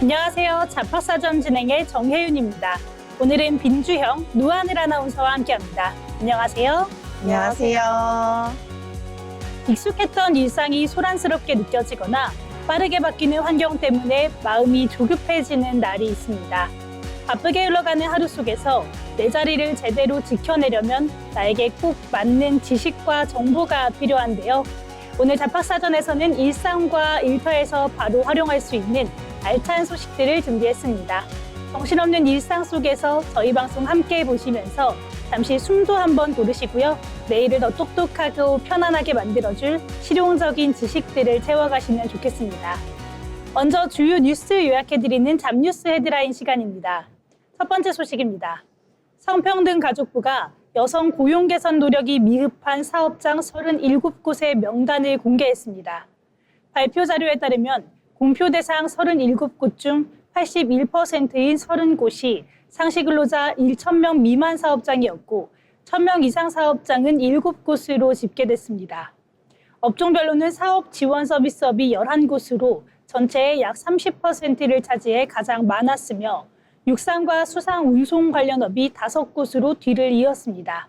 안녕하세요. 잡학사전 진행의 정혜윤입니다. 오늘은 빈주형 노하늘 아나운서와 함께합니다. 안녕하세요. 안녕하세요. 익숙했던 일상이 소란스럽게 느껴지거나 빠르게 바뀌는 환경 때문에 마음이 조급해지는 날이 있습니다. 바쁘게 흘러가는 하루 속에서 내 자리를 제대로 지켜내려면 나에게 꼭 맞는 지식과 정보가 필요한데요. 오늘 잡학사전에서는 일상과 일터에서 바로 활용할 수 있는 알찬 소식들을 준비했습니다. 정신없는 일상 속에서 저희 방송 함께 보시면서 잠시 숨도 한번 고르시고요. 내일을 더 똑똑하고 편안하게 만들어줄 실용적인 지식들을 채워가시면 좋겠습니다. 먼저 주요 뉴스 요약해드리는 잡뉴스 헤드라인 시간입니다. 첫 번째 소식입니다. 성평등가족부가 여성 고용 개선 노력이 미흡한 사업장 37곳의 명단을 공개했습니다. 발표 자료에 따르면 공표 대상 37곳 중 81%인 30곳이 상시근로자 1,000명 미만 사업장이었고 1,000명 이상 사업장은 7곳으로 집계됐습니다. 업종별로는 사업 지원 서비스업이 11곳으로 전체의 약 30%를 차지해 가장 많았으며 육상과 수상 운송 관련업이 5곳으로 뒤를 이었습니다.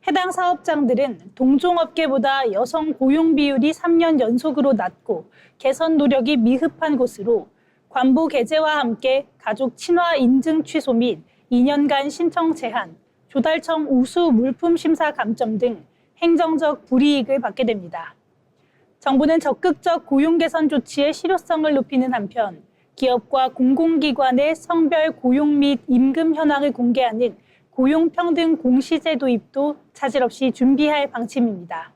해당 사업장들은 동종업계보다 여성 고용 비율이 3년 연속으로 낮고 개선 노력이 미흡한 곳으로 관부 게재와 함께 가족 친화 인증 취소 및 2년간 신청 제한, 조달청 우수 물품 심사 감점 등 행정적 불이익을 받게 됩니다. 정부는 적극적 고용 개선 조치의 실효성을 높이는 한편 기업과 공공기관의 성별 고용 및 임금 현황을 공개하는 고용평등 공시제 도입도 차질 없이 준비할 방침입니다.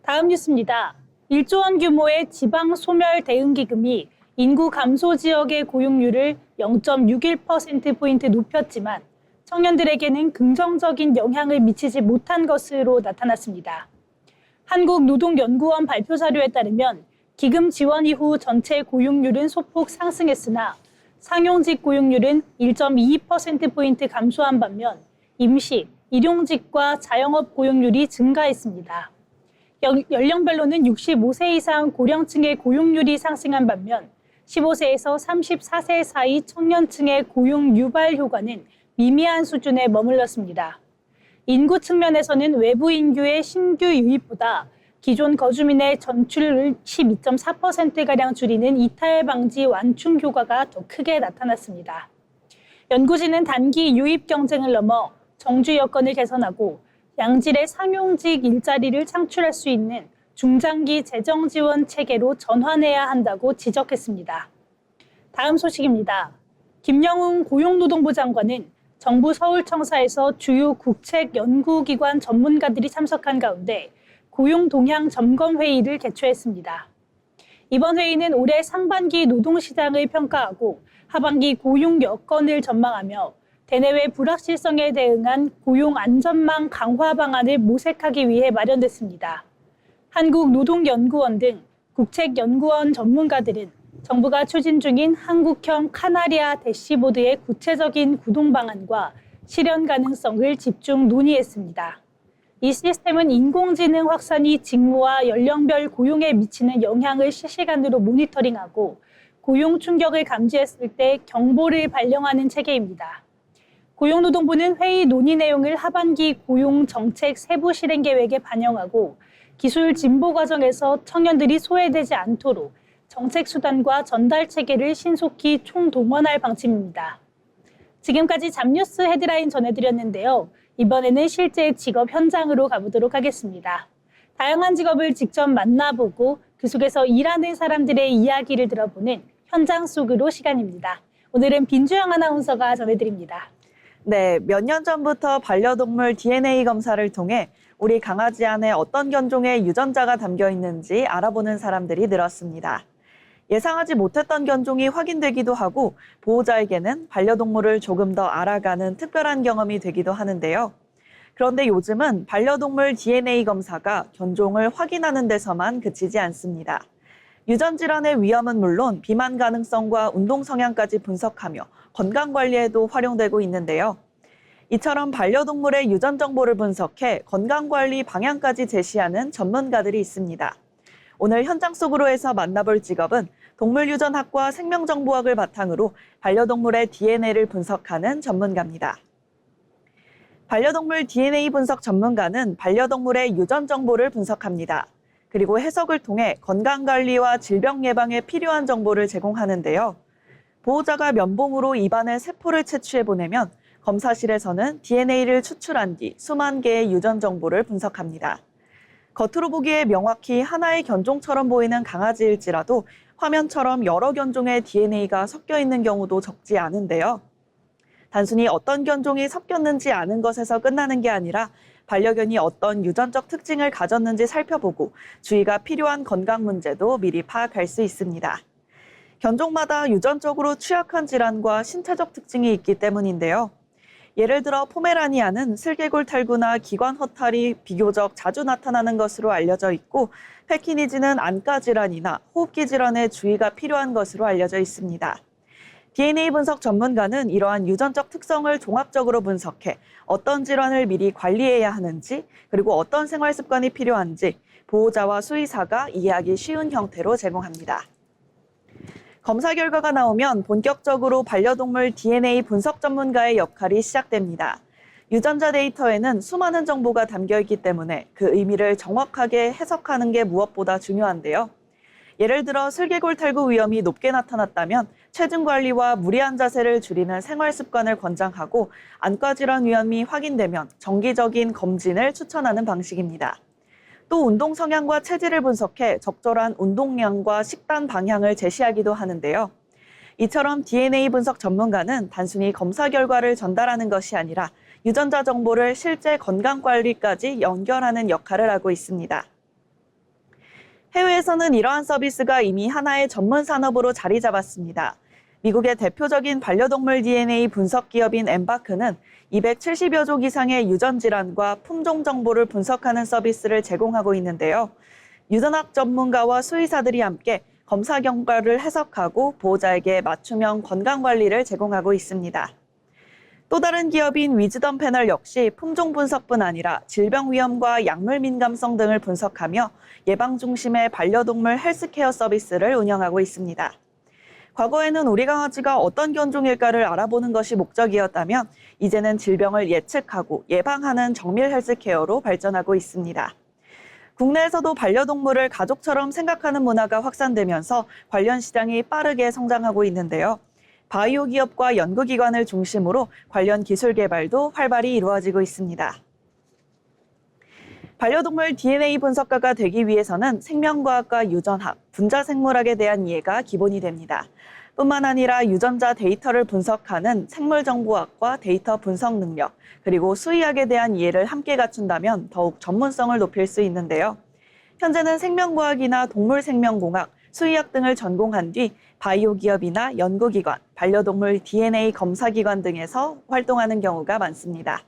다음 뉴스입니다. 1조 원 규모의 지방 소멸 대응 기금이 인구 감소 지역의 고용률을 0.61%포인트 높였지만 청년들에게는 긍정적인 영향을 미치지 못한 것으로 나타났습니다. 한국노동연구원 발표 자료에 따르면 기금 지원 이후 전체 고용률은 소폭 상승했으나 상용직 고용률은 1.22%포인트 감소한 반면 임시, 일용직과 자영업 고용률이 증가했습니다. 연령별로는 65세 이상 고령층의 고용률이 상승한 반면 15세에서 34세 사이 청년층의 고용 유발 효과는 미미한 수준에 머물렀습니다. 인구 측면에서는 외부 인구의 신규 유입보다 기존 거주민의 전출을 12.4%가량 줄이는 이탈 방지 완충 효과가 더 크게 나타났습니다. 연구진은 단기 유입 경쟁을 넘어 정주 여건을 개선하고 양질의 상용직 일자리를 창출할 수 있는 중장기 재정 지원 체계로 전환해야 한다고 지적했습니다. 다음 소식입니다. 김영웅 고용노동부 장관은 정부 서울청사에서 주요 국책 연구기관 전문가들이 참석한 가운데 고용 동향 점검 회의를 개최했습니다. 이번 회의는 올해 상반기 노동시장을 평가하고 하반기 고용 여건을 전망하며 대내외 불확실성에 대응한 고용 안전망 강화 방안을 모색하기 위해 마련됐습니다. 한국노동연구원 등 국책연구원 전문가들은 정부가 추진 중인 한국형 카나리아 대시보드의 구체적인 구동 방안과 실현 가능성을 집중 논의했습니다. 이 시스템은 인공지능 확산이 직무와 연령별 고용에 미치는 영향을 실시간으로 모니터링하고 고용 충격을 감지했을 때 경보를 발령하는 체계입니다. 고용노동부는 회의 논의 내용을 하반기 고용정책 세부 실행 계획에 반영하고 기술 진보 과정에서 청년들이 소외되지 않도록 정책 수단과 전달 체계를 신속히 총동원할 방침입니다. 지금까지 잡뉴스 헤드라인 전해드렸는데요. 이번에는 실제 직업 현장으로 가보도록 하겠습니다. 다양한 직업을 직접 만나보고 그 속에서 일하는 사람들의 이야기를 들어보는 현장 속으로 시간입니다. 오늘은 빈주영 아나운서가 전해드립니다. 네, 몇 년 전부터 반려동물 DNA 검사를 통해 우리 강아지 안에 어떤 견종의 유전자가 담겨 있는지 알아보는 사람들이 늘었습니다. 예상하지 못했던 견종이 확인되기도 하고 보호자에게는 반려동물을 조금 더 알아가는 특별한 경험이 되기도 하는데요. 그런데 요즘은 반려동물 DNA 검사가 견종을 확인하는 데서만 그치지 않습니다. 유전질환의 위험은 물론 비만 가능성과 운동 성향까지 분석하며 건강관리에도 활용되고 있는데요. 이처럼 반려동물의 유전 정보를 분석해 건강관리 방향까지 제시하는 전문가들이 있습니다. 오늘 현장 속으로 해서 만나볼 직업은 동물 유전학과 생명정보학을 바탕으로 반려동물의 DNA를 분석하는 전문가입니다. 반려동물 DNA 분석 전문가는 반려동물의 유전 정보를 분석합니다. 그리고 해석을 통해 건강관리와 질병 예방에 필요한 정보를 제공하는데요. 보호자가 면봉으로 입안에 세포를 채취해 보내면 검사실에서는 DNA를 추출한 뒤 수만 개의 유전 정보를 분석합니다. 겉으로 보기에 명확히 하나의 견종처럼 보이는 강아지일지라도 화면처럼 여러 견종의 DNA가 섞여 있는 경우도 적지 않은데요. 단순히 어떤 견종이 섞였는지 아는 것에서 끝나는 게 아니라 반려견이 어떤 유전적 특징을 가졌는지 살펴보고 주의가 필요한 건강 문제도 미리 파악할 수 있습니다. 견종마다 유전적으로 취약한 질환과 신체적 특징이 있기 때문인데요. 예를 들어 포메라니안은 슬개골 탈구나 기관 허탈이 비교적 자주 나타나는 것으로 알려져 있고 페키니즈는 안과 질환이나 호흡기 질환에 주의가 필요한 것으로 알려져 있습니다. DNA 분석 전문가는 이러한 유전적 특성을 종합적으로 분석해 어떤 질환을 미리 관리해야 하는지 그리고 어떤 생활 습관이 필요한지 보호자와 수의사가 이해하기 쉬운 형태로 제공합니다. 검사 결과가 나오면 본격적으로 반려동물 DNA 분석 전문가의 역할이 시작됩니다. 유전자 데이터에는 수많은 정보가 담겨 있기 때문에 그 의미를 정확하게 해석하는 게 무엇보다 중요한데요. 예를 들어 슬개골 탈구 위험이 높게 나타났다면 체중 관리와 무리한 자세를 줄이는 생활 습관을 권장하고 안과 질환 위험이 확인되면 정기적인 검진을 추천하는 방식입니다. 또 운동 성향과 체질을 분석해 적절한 운동량과 식단 방향을 제시하기도 하는데요. 이처럼 DNA 분석 전문가는 단순히 검사 결과를 전달하는 것이 아니라 유전자 정보를 실제 건강 관리까지 연결하는 역할을 하고 있습니다. 해외에서는 이러한 서비스가 이미 하나의 전문 산업으로 자리 잡았습니다. 미국의 대표적인 반려동물 DNA 분석 기업인 엠바크는 270여 종 이상의 유전 질환과 품종 정보를 분석하는 서비스를 제공하고 있는데요. 유전학 전문가와 수의사들이 함께 검사 결과를 해석하고 보호자에게 맞춤형 건강 관리를 제공하고 있습니다. 또 다른 기업인 위즈덤 패널 역시 품종 분석뿐 아니라 질병 위험과 약물 민감성 등을 분석하며 예방 중심의 반려동물 헬스케어 서비스를 운영하고 있습니다. 과거에는 우리 강아지가 어떤 견종일까를 알아보는 것이 목적이었다면 이제는 질병을 예측하고 예방하는 정밀 헬스케어로 발전하고 있습니다. 국내에서도 반려동물을 가족처럼 생각하는 문화가 확산되면서 관련 시장이 빠르게 성장하고 있는데요. 바이오 기업과 연구기관을 중심으로 관련 기술 개발도 활발히 이루어지고 있습니다. 반려동물 DNA 분석가가 되기 위해서는 생명과학과 유전학, 분자생물학에 대한 이해가 기본이 됩니다. 뿐만 아니라 유전자 데이터를 분석하는 생물정보학과 데이터 분석 능력, 그리고 수의학에 대한 이해를 함께 갖춘다면 더욱 전문성을 높일 수 있는데요. 현재는 생명과학이나 동물생명공학, 수의학 등을 전공한 뒤 바이오 기업이나 연구기관, 반려동물 DNA 검사기관 등에서 활동하는 경우가 많습니다.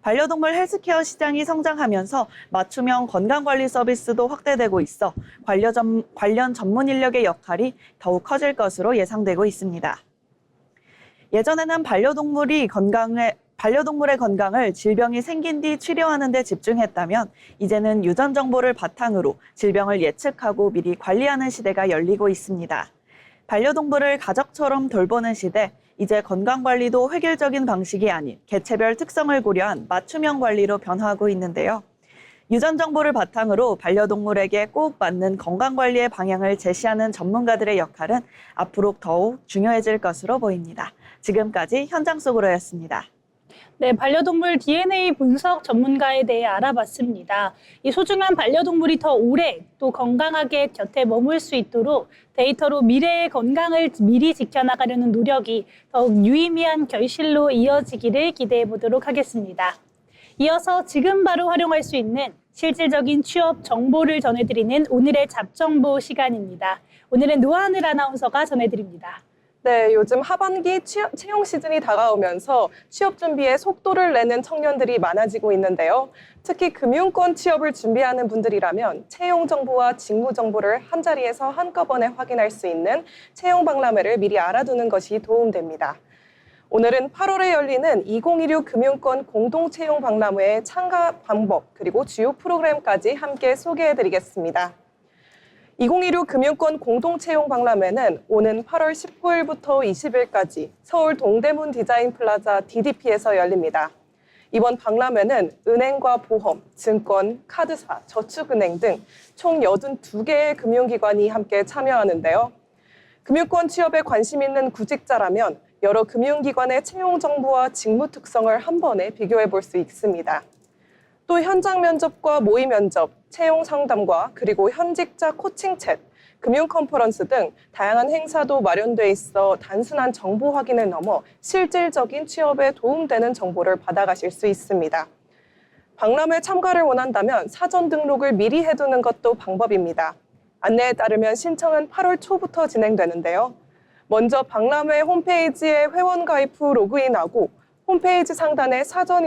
반려동물 헬스케어 시장이 성장하면서 맞춤형 건강관리 서비스도 확대되고 있어 관련 전문 인력의 역할이 더욱 커질 것으로 예상되고 있습니다. 예전에는 반려동물의 건강을 질병이 생긴 뒤 치료하는 데 집중했다면 이제는 유전 정보를 바탕으로 질병을 예측하고 미리 관리하는 시대가 열리고 있습니다. 반려동물을 가족처럼 돌보는 시대, 이제 건강관리도 획일적인 방식이 아닌 개체별 특성을 고려한 맞춤형 관리로 변화하고 있는데요. 유전 정보를 바탕으로 반려동물에게 꼭 맞는 건강관리의 방향을 제시하는 전문가들의 역할은 앞으로 더욱 중요해질 것으로 보입니다. 지금까지 현장 속으로였습니다. 네, 반려동물 DNA 분석 전문가에 대해 알아봤습니다. 이 소중한 반려동물이 더 오래 또 건강하게 곁에 머물 수 있도록 데이터로 미래의 건강을 미리 지켜나가려는 노력이 더욱 유의미한 결실로 이어지기를 기대해 보도록 하겠습니다. 이어서 지금 바로 활용할 수 있는 실질적인 취업 정보를 전해드리는 오늘의 잡정보 시간입니다. 오늘은 노하늘 아나운서가 전해드립니다. 네, 요즘 하반기 채용 시즌이 다가오면서 취업 준비에 속도를 내는 청년들이 많아지고 있는데요. 특히 금융권 취업을 준비하는 분들이라면 채용 정보와 직무 정보를 한자리에서 한꺼번에 확인할 수 있는 채용 박람회를 미리 알아두는 것이 도움됩니다. 오늘은 8월에 열리는 2016 금융권 공동채용 박람회의 참가 방법 그리고 주요 프로그램까지 함께 소개해드리겠습니다. 2016 금융권 공동채용 박람회는 오는 8월 19일부터 20일까지 서울 동대문 디자인 플라자 DDP에서 열립니다. 이번 박람회는 은행과 보험, 증권, 카드사, 저축은행 등 총 82개의 금융기관이 함께 참여하는데요. 금융권 취업에 관심 있는 구직자라면 여러 금융기관의 채용 정보와 직무 특성을 한 번에 비교해 볼 수 있습니다. 또 현장 면접과 모의 면접, 채용 상담과 그리고 현직자 코칭 챗, 금융 컨퍼런스 등 다양한 행사도 마련돼 있어 단순한 정보 확인을 넘어 실질적인 취업에 도움되는 정보를 받아가실 수 있습니다. 박람회 참가를 원한다면 사전 등록을 미리 해두는 것도 방법입니다. 안내에 따르면 신청은 8월 초부터 진행되는데요. 먼저 박람회 홈페이지에 회원 가입 후 로그인하고 홈페이지 상단의 사전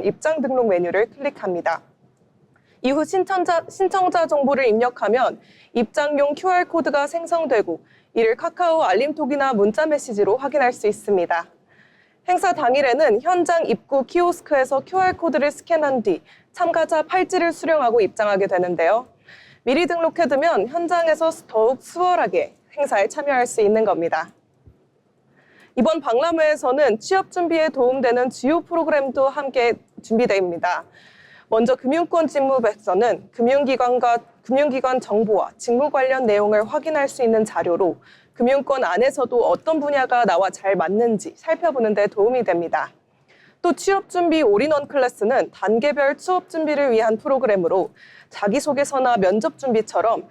입장 등록 메뉴를 클릭합니다. 이후 신청자 정보를 입력하면 입장용 QR코드가 생성되고 이를 카카오 알림톡이나 문자 메시지로 확인할 수 있습니다. 행사 당일에는 현장 입구 키오스크에서 QR코드를 스캔한 뒤 참가자 팔찌를 수령하고 입장하게 되는데요. 미리 등록해두면 현장에서 더욱 수월하게 행사에 참여할 수 있는 겁니다. 이번 박람회에서는 취업 준비에 도움되는 주요 프로그램도 함께 준비됩니다. 먼저 금융권 직무백서는 금융기관 정보와 직무 관련 내용을 확인할 수 있는 자료로 금융권 안에서도 어떤 분야가 나와 잘 맞는지 살펴보는 데 도움이 됩니다. 또 취업준비 올인원 클래스는 단계별 취업 준비를 위한 프로그램으로 자기소개서나 면접 준비처럼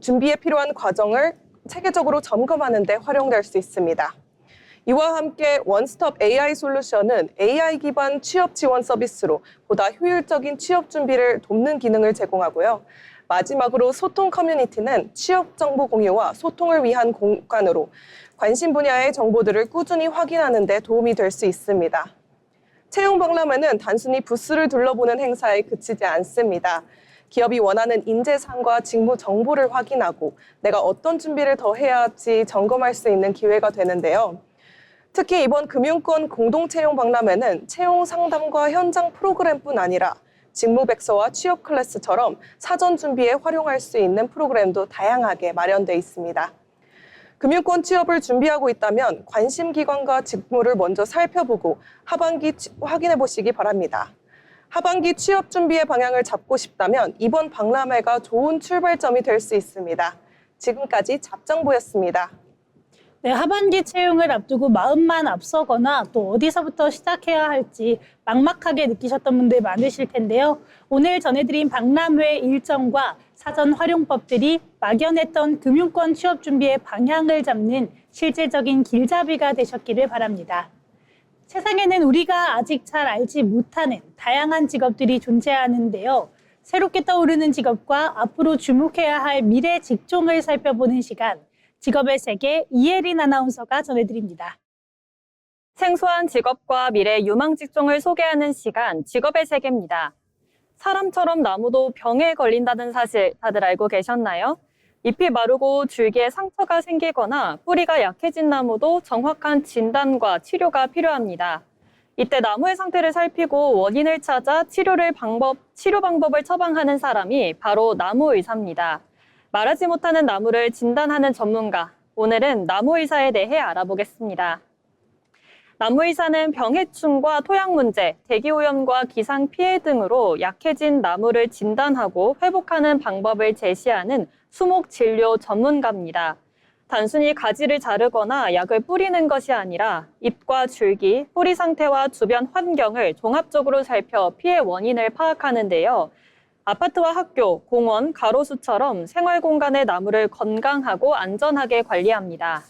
준비에 필요한 과정을 체계적으로 점검하는 데 활용될 수 있습니다. 이와 함께 원스톱 AI 솔루션은 AI 기반 취업 지원 서비스로 보다 효율적인 취업 준비를 돕는 기능을 제공하고요. 마지막으로 소통 커뮤니티는 취업 정보 공유와 소통을 위한 공간으로 관심 분야의 정보들을 꾸준히 확인하는 데 도움이 될 수 있습니다. 채용 박람회는 단순히 부스를 둘러보는 행사에 그치지 않습니다. 기업이 원하는 인재상과 직무 정보를 확인하고 내가 어떤 준비를 더 해야 할지 점검할 수 있는 기회가 되는데요. 특히 이번 금융권 공동채용 박람회는 채용 상담과 현장 프로그램뿐 아니라 직무백서와 취업 클래스처럼 사전 준비에 활용할 수 있는 프로그램도 다양하게 마련돼 있습니다. 금융권 취업을 준비하고 있다면 관심 기관과 직무를 먼저 살펴보고 하반기 확인해 보시기 바랍니다. 하반기 취업 준비의 방향을 잡고 싶다면 이번 박람회가 좋은 출발점이 될 수 있습니다. 지금까지 잡정보였습니다. 네, 하반기 채용을 앞두고 마음만 앞서거나 또 어디서부터 시작해야 할지 막막하게 느끼셨던 분들 많으실 텐데요. 오늘 전해드린 박람회 일정과 사전 활용법들이 막연했던 금융권 취업 준비의 방향을 잡는 실질적인 길잡이가 되셨기를 바랍니다. 세상에는 우리가 아직 잘 알지 못하는 다양한 직업들이 존재하는데요. 새롭게 떠오르는 직업과 앞으로 주목해야 할 미래 직종을 살펴보는 시간, 직업의 세계 이혜린 아나운서가 전해드립니다. 생소한 직업과 미래 유망 직종을 소개하는 시간, 직업의 세계입니다. 사람처럼 나무도 병에 걸린다는 사실 다들 알고 계셨나요? 잎이 마르고 줄기에 상처가 생기거나 뿌리가 약해진 나무도 정확한 진단과 치료가 필요합니다. 이때 나무의 상태를 살피고 원인을 찾아 치료 방법을 처방하는 사람이 바로 나무의사입니다. 말하지 못하는 나무를 진단하는 전문가, 오늘은 나무의사에 대해 알아보겠습니다. 나무의사는 병해충과 토양 문제, 대기오염과 기상 피해 등으로 약해진 나무를 진단하고 회복하는 방법을 제시하는 수목진료 전문가입니다. 단순히 가지를 자르거나 약을 뿌리는 것이 아니라 잎과 줄기, 뿌리 상태와 주변 환경을 종합적으로 살펴 피해 원인을 파악하는데요. 아파트와 학교, 공원, 가로수처럼 생활 공간의 나무를 건강하고 안전하게 관리합니다.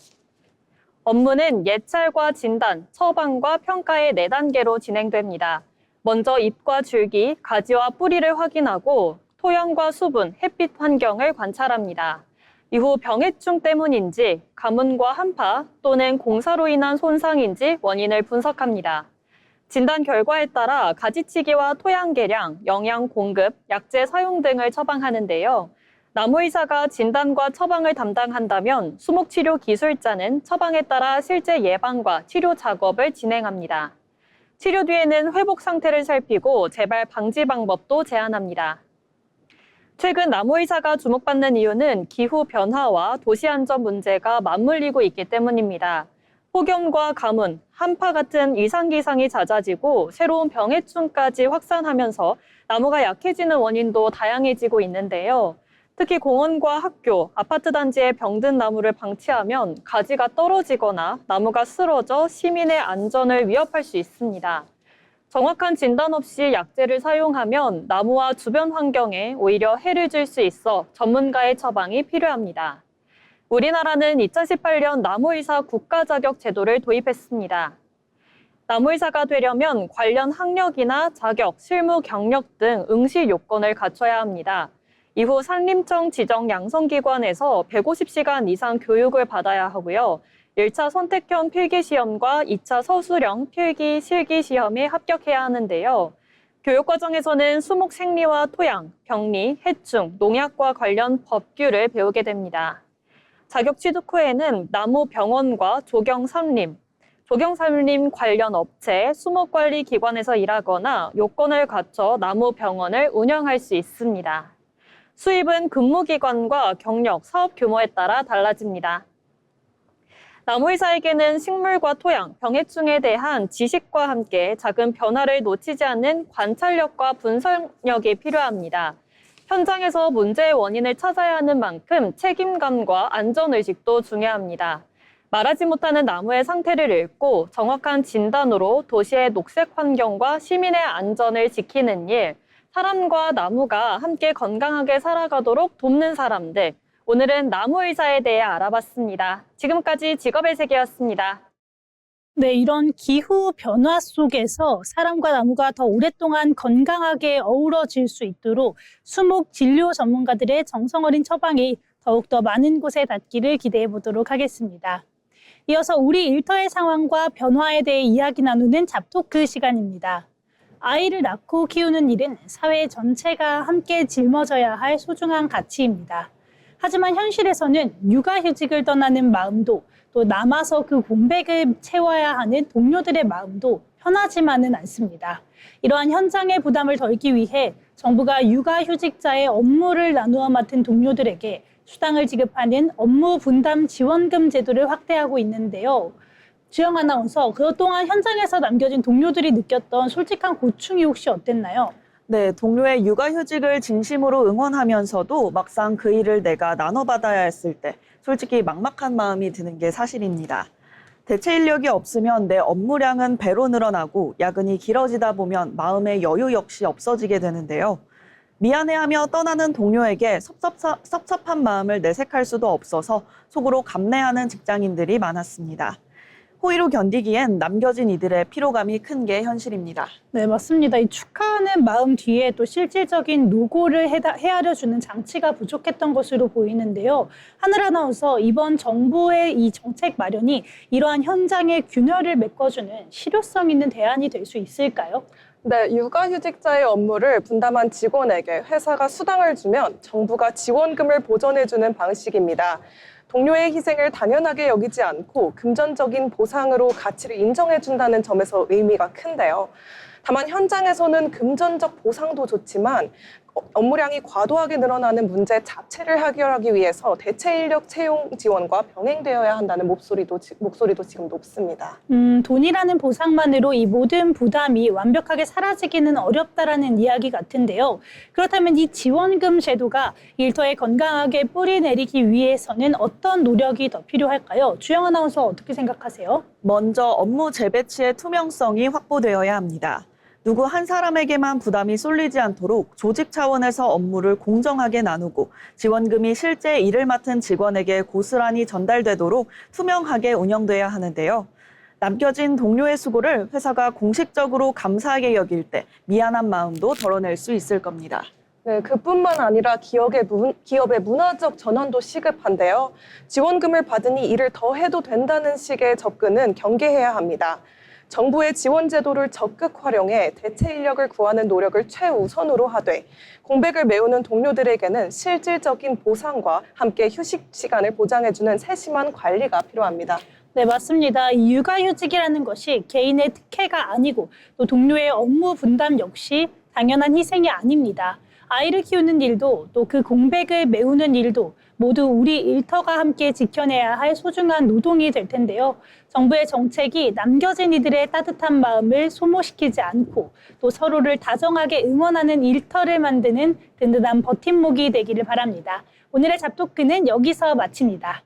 업무는 예찰과 진단, 처방과 평가의 4단계로 진행됩니다. 먼저 잎과 줄기, 가지와 뿌리를 확인하고 토양과 수분, 햇빛 환경을 관찰합니다. 이후 병해충 때문인지 가뭄과 한파 또는 공사로 인한 손상인지 원인을 분석합니다. 진단 결과에 따라 가지치기와 토양 개량, 영양 공급, 약제 사용 등을 처방하는데요. 나무의사가 진단과 처방을 담당한다면 수목치료 기술자는 처방에 따라 실제 예방과 치료 작업을 진행합니다. 치료 뒤에는 회복 상태를 살피고 재발 방지 방법도 제안합니다. 최근 나무의사가 주목받는 이유는 기후 변화와 도시 안전 문제가 맞물리고 있기 때문입니다. 폭염과 가뭄, 한파 같은 이상기상이 잦아지고 새로운 병해충까지 확산하면서 나무가 약해지는 원인도 다양해지고 있는데요. 특히 공원과 학교, 아파트 단지에 병든 나무를 방치하면 가지가 떨어지거나 나무가 쓰러져 시민의 안전을 위협할 수 있습니다. 정확한 진단 없이 약제를 사용하면 나무와 주변 환경에 오히려 해를 줄 수 있어 전문가의 처방이 필요합니다. 우리나라는 2018년 나무의사 국가 자격 제도를 도입했습니다. 나무의사가 되려면 관련 학력이나 자격, 실무 경력 등 응시 요건을 갖춰야 합니다. 이후 산림청 지정 양성기관에서 150시간 이상 교육을 받아야 하고요. 1차 선택형 필기시험과 2차 서술형 필기, 실기시험에 합격해야 하는데요. 교육과정에서는 수목 생리와 토양, 병리, 해충, 농약과 관련 법규를 배우게 됩니다. 자격 취득 후에는 나무병원과 조경산림 관련 업체, 수목관리기관에서 일하거나 요건을 갖춰 나무병원을 운영할 수 있습니다. 수입은 근무기관과 경력, 사업 규모에 따라 달라집니다. 나무의사에게는 식물과 토양, 병해충에 대한 지식과 함께 작은 변화를 놓치지 않는 관찰력과 분석력이 필요합니다. 현장에서 문제의 원인을 찾아야 하는 만큼 책임감과 안전의식도 중요합니다. 말하지 못하는 나무의 상태를 읽고 정확한 진단으로 도시의 녹색 환경과 시민의 안전을 지키는 일, 사람과 나무가 함께 건강하게 살아가도록 돕는 사람들, 오늘은 나무의사에 대해 알아봤습니다. 지금까지 직업의 세계였습니다. 네, 이런 기후 변화 속에서 사람과 나무가 더 오랫동안 건강하게 어우러질 수 있도록 수목 진료 전문가들의 정성 어린 처방이 더욱더 많은 곳에 닿기를 기대해 보도록 하겠습니다. 이어서 우리 일터의 상황과 변화에 대해 이야기 나누는 잡토크 시간입니다. 아이를 낳고 키우는 일은 사회 전체가 함께 짊어져야 할 소중한 가치입니다. 하지만 현실에서는 육아휴직을 떠나는 마음도 또 남아서 그 공백을 채워야 하는 동료들의 마음도 편하지만은 않습니다. 이러한 현장의 부담을 덜기 위해 정부가 육아휴직자의 업무를 나누어 맡은 동료들에게 수당을 지급하는 업무 분담 지원금 제도를 확대하고 있는데요. 주영 아나운서, 그동안 현장에서 남겨진 동료들이 느꼈던 솔직한 고충이 혹시 어땠나요? 네, 동료의 육아휴직을 진심으로 응원하면서도 막상 그 일을 내가 나눠받아야 했을 때 솔직히 막막한 마음이 드는 게 사실입니다. 대체 인력이 없으면 내 업무량은 배로 늘어나고 야근이 길어지다 보면 마음의 여유 역시 없어지게 되는데요. 미안해하며 떠나는 동료에게 섭섭한 마음을 내색할 수도 없어서 속으로 감내하는 직장인들이 많았습니다. 호의로 견디기엔 남겨진 이들의 피로감이 큰 게 현실입니다. 네, 맞습니다. 이 축하하는 마음 뒤에 또 실질적인 노고를 헤아려주는 장치가 부족했던 것으로 보이는데요. 하늘 아나운서, 이번 정부의 이 정책 마련이 이러한 현장의 균열을 메꿔주는 실효성 있는 대안이 될 수 있을까요? 네, 육아휴직자의 업무를 분담한 직원에게 회사가 수당을 주면 정부가 지원금을 보전해주는 방식입니다. 동료의 희생을 당연하게 여기지 않고 금전적인 보상으로 가치를 인정해준다는 점에서 의미가 큰데요. 다만 현장에서는 금전적 보상도 좋지만 업무량이 과도하게 늘어나는 문제 자체를 해결하기 위해서 대체 인력 채용 지원과 병행되어야 한다는 목소리도 지금 높습니다. 돈이라는 보상만으로 이 모든 부담이 완벽하게 사라지기는 어렵다라는 이야기 같은데요. 그렇다면 이 지원금 제도가 일터에 건강하게 뿌리 내리기 위해서는 어떤 노력이 더 필요할까요? 주영 아나운서, 어떻게 생각하세요? 먼저 업무 재배치의 투명성이 확보되어야 합니다. 누구 한 사람에게만 부담이 쏠리지 않도록 조직 차원에서 업무를 공정하게 나누고 지원금이 실제 일을 맡은 직원에게 고스란히 전달되도록 투명하게 운영돼야 하는데요. 남겨진 동료의 수고를 회사가 공식적으로 감사하게 여길 때 미안한 마음도 덜어낼 수 있을 겁니다. 네, 그뿐만 아니라 기업의 문화적 전환도 시급한데요. 지원금을 받으니 일을 더 해도 된다는 식의 접근은 경계해야 합니다. 정부의 지원 제도를 적극 활용해 대체 인력을 구하는 노력을 최우선으로 하되 공백을 메우는 동료들에게는 실질적인 보상과 함께 휴식 시간을 보장해주는 세심한 관리가 필요합니다. 네, 맞습니다. 이 육아휴직이라는 것이 개인의 특혜가 아니고 또 동료의 업무 분담 역시 당연한 희생이 아닙니다. 아이를 키우는 일도 또 그 공백을 메우는 일도 모두 우리 일터가 함께 지켜내야 할 소중한 노동이 될 텐데요. 정부의 정책이 남겨진 이들의 따뜻한 마음을 소모시키지 않고 또 서로를 다정하게 응원하는 일터를 만드는 든든한 버팀목이 되기를 바랍니다. 오늘의 잡토크는 여기서 마칩니다.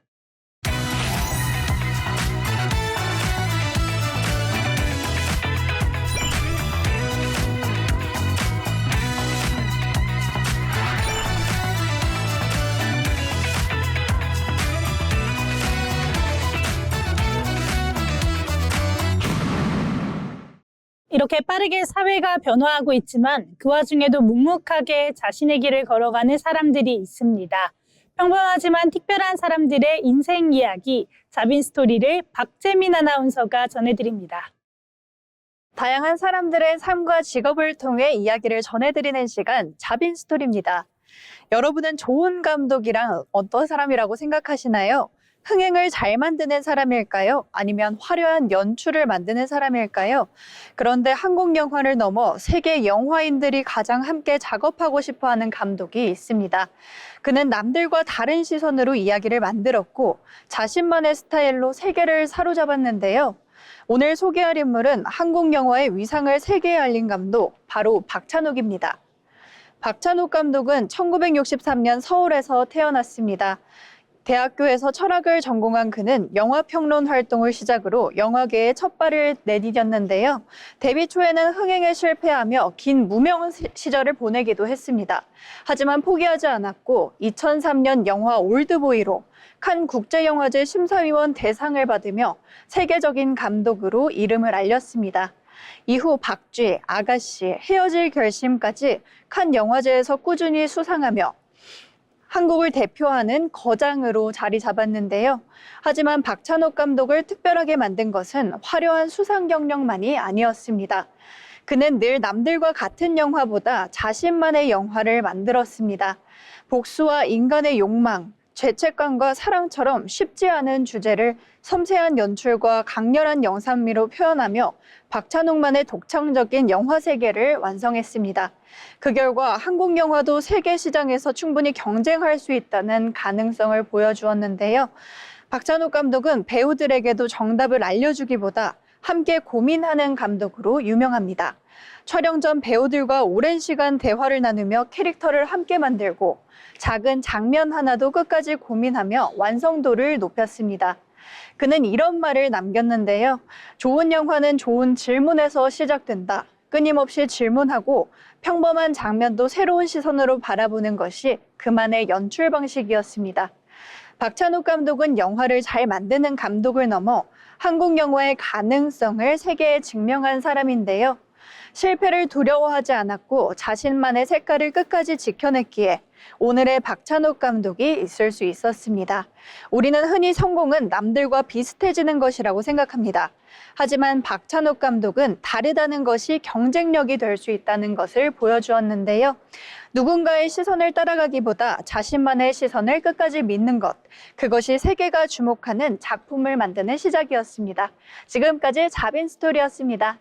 이렇게 빠르게 사회가 변화하고 있지만 그 와중에도 묵묵하게 자신의 길을 걸어가는 사람들이 있습니다. 평범하지만 특별한 사람들의 인생 이야기, 자빈 스토리를 박재민 아나운서가 전해드립니다. 다양한 사람들의 삶과 직업을 통해 이야기를 전해드리는 시간, 자빈 스토리입니다. 여러분은 좋은 감독이랑 어떤 사람이라고 생각하시나요? 흥행을 잘 만드는 사람일까요? 아니면 화려한 연출을 만드는 사람일까요? 그런데 한국 영화를 넘어 세계 영화인들이 가장 함께 작업하고 싶어하는 감독이 있습니다. 그는 남들과 다른 시선으로 이야기를 만들었고 자신만의 스타일로 세계를 사로잡았는데요. 오늘 소개할 인물은 한국 영화의 위상을 세계에 알린 감독, 바로 박찬욱입니다. 박찬욱 감독은 1963년 서울에서 태어났습니다. 대학교에서 철학을 전공한 그는 영화평론 활동을 시작으로 영화계에 첫 발을 내디뎠는데요. 데뷔 초에는 흥행에 실패하며 긴 무명 시절을 보내기도 했습니다. 하지만 포기하지 않았고 2003년 영화 올드보이로 칸 국제영화제 심사위원 대상을 받으며 세계적인 감독으로 이름을 알렸습니다. 이후 박쥐, 아가씨, 헤어질 결심까지 칸 영화제에서 꾸준히 수상하며 한국을 대표하는 거장으로 자리 잡았는데요. 하지만 박찬욱 감독을 특별하게 만든 것은 화려한 수상 경력만이 아니었습니다. 그는 늘 남들과 같은 영화보다 자신만의 영화를 만들었습니다. 복수와 인간의 욕망, 죄책감과 사랑처럼 쉽지 않은 주제를 섬세한 연출과 강렬한 영상미로 표현하며 박찬욱만의 독창적인 영화 세계를 완성했습니다. 그 결과 한국 영화도 세계 시장에서 충분히 경쟁할 수 있다는 가능성을 보여주었는데요. 박찬욱 감독은 배우들에게도 정답을 알려주기보다 함께 고민하는 감독으로 유명합니다. 촬영 전 배우들과 오랜 시간 대화를 나누며 캐릭터를 함께 만들고 작은 장면 하나도 끝까지 고민하며 완성도를 높였습니다. 그는 이런 말을 남겼는데요. 좋은 영화는 좋은 질문에서 시작된다. 끊임없이 질문하고 평범한 장면도 새로운 시선으로 바라보는 것이 그만의 연출 방식이었습니다. 박찬욱 감독은 영화를 잘 만드는 감독을 넘어 한국 영화의 가능성을 세계에 증명한 사람인데요. 실패를 두려워하지 않았고 자신만의 색깔을 끝까지 지켜냈기에 오늘의 박찬욱 감독이 있을 수 있었습니다. 우리는 흔히 성공은 남들과 비슷해지는 것이라고 생각합니다. 하지만 박찬욱 감독은 다르다는 것이 경쟁력이 될 수 있다는 것을 보여주었는데요. 누군가의 시선을 따라가기보다 자신만의 시선을 끝까지 믿는 것, 그것이 세계가 주목하는 작품을 만드는 시작이었습니다. 지금까지 자빈 스토리였습니다.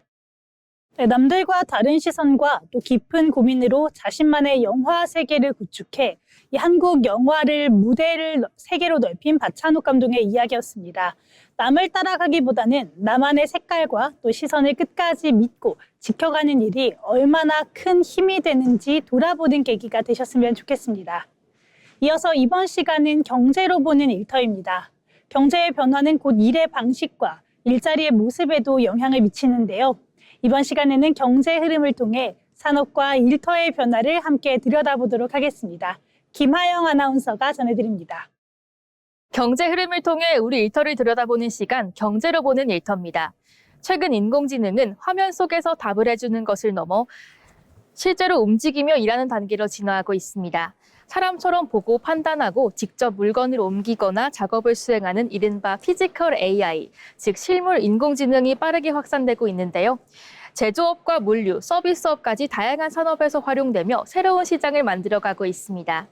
네, 남들과 다른 시선과 또 깊은 고민으로 자신만의 영화 세계를 구축해 이 한국 영화를 무대를 세계로 넓힌 박찬욱 감독의 이야기였습니다. 남을 따라가기보다는 나만의 색깔과 또 시선을 끝까지 믿고 지켜가는 일이 얼마나 큰 힘이 되는지 돌아보는 계기가 되셨으면 좋겠습니다. 이어서 이번 시간은 경제로 보는 일터입니다. 경제의 변화는 곧 일의 방식과 일자리의 모습에도 영향을 미치는데요. 이번 시간에는 경제 흐름을 통해 산업과 일터의 변화를 함께 들여다보도록 하겠습니다. 김하영 아나운서가 전해드립니다. 경제 흐름을 통해 우리 일터를 들여다보는 시간, 경제로 보는 일터입니다. 최근 인공지능은 화면 속에서 답을 해주는 것을 넘어 실제로 움직이며 일하는 단계로 진화하고 있습니다. 사람처럼 보고 판단하고 직접 물건을 옮기거나 작업을 수행하는 이른바 피지컬 AI, 즉 실물 인공지능이 빠르게 확산되고 있는데요. 제조업과 물류, 서비스업까지 다양한 산업에서 활용되며 새로운 시장을 만들어가고 있습니다.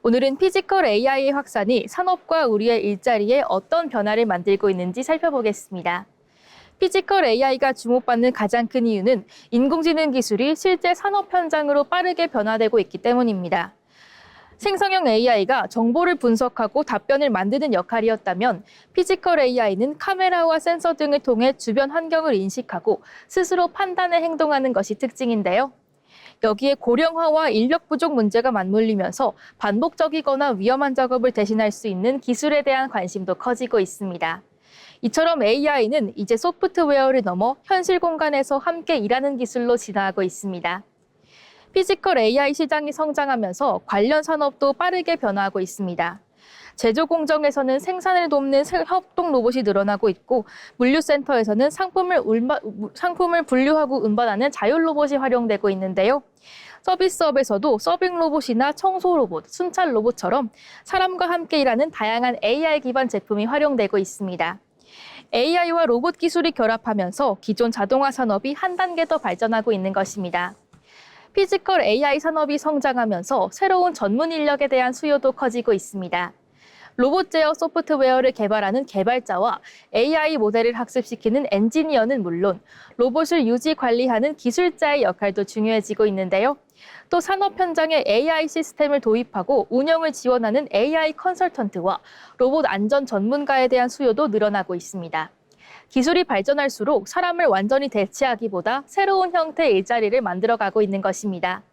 오늘은 피지컬 AI의 확산이 산업과 우리의 일자리에 어떤 변화를 만들고 있는지 살펴보겠습니다. 피지컬 AI가 주목받는 가장 큰 이유는 인공지능 기술이 실제 산업 현장으로 빠르게 변화되고 있기 때문입니다. 생성형 AI가 정보를 분석하고 답변을 만드는 역할이었다면 피지컬 AI는 카메라와 센서 등을 통해 주변 환경을 인식하고 스스로 판단해 행동하는 것이 특징인데요. 여기에 고령화와 인력 부족 문제가 맞물리면서 반복적이거나 위험한 작업을 대신할 수 있는 기술에 대한 관심도 커지고 있습니다. 이처럼 AI는 이제 소프트웨어를 넘어 현실 공간에서 함께 일하는 기술로 진화하고 있습니다. 피지컬 AI 시장이 성장하면서 관련 산업도 빠르게 변화하고 있습니다. 제조 공정에서는 생산을 돕는 협동 로봇이 늘어나고 있고, 물류센터에서는 상품을 분류하고 운반하는 자율 로봇이 활용되고 있는데요. 서비스업에서도 서빙 로봇이나 청소 로봇, 순찰 로봇처럼 사람과 함께 일하는 다양한 AI 기반 제품이 활용되고 있습니다. AI와 로봇 기술이 결합하면서 기존 자동화 산업이 한 단계 더 발전하고 있는 것입니다. 피지컬 AI 산업이 성장하면서 새로운 전문 인력에 대한 수요도 커지고 있습니다. 로봇 제어 소프트웨어를 개발하는 개발자와 AI 모델을 학습시키는 엔지니어는 물론 로봇을 유지 관리하는 기술자의 역할도 중요해지고 있는데요. 또 산업 현장에 AI 시스템을 도입하고 운영을 지원하는 AI 컨설턴트와 로봇 안전 전문가에 대한 수요도 늘어나고 있습니다. 기술이 발전할수록 사람을 완전히 대체하기보다 새로운 형태의 일자리를 만들어가고 있는 것입니다.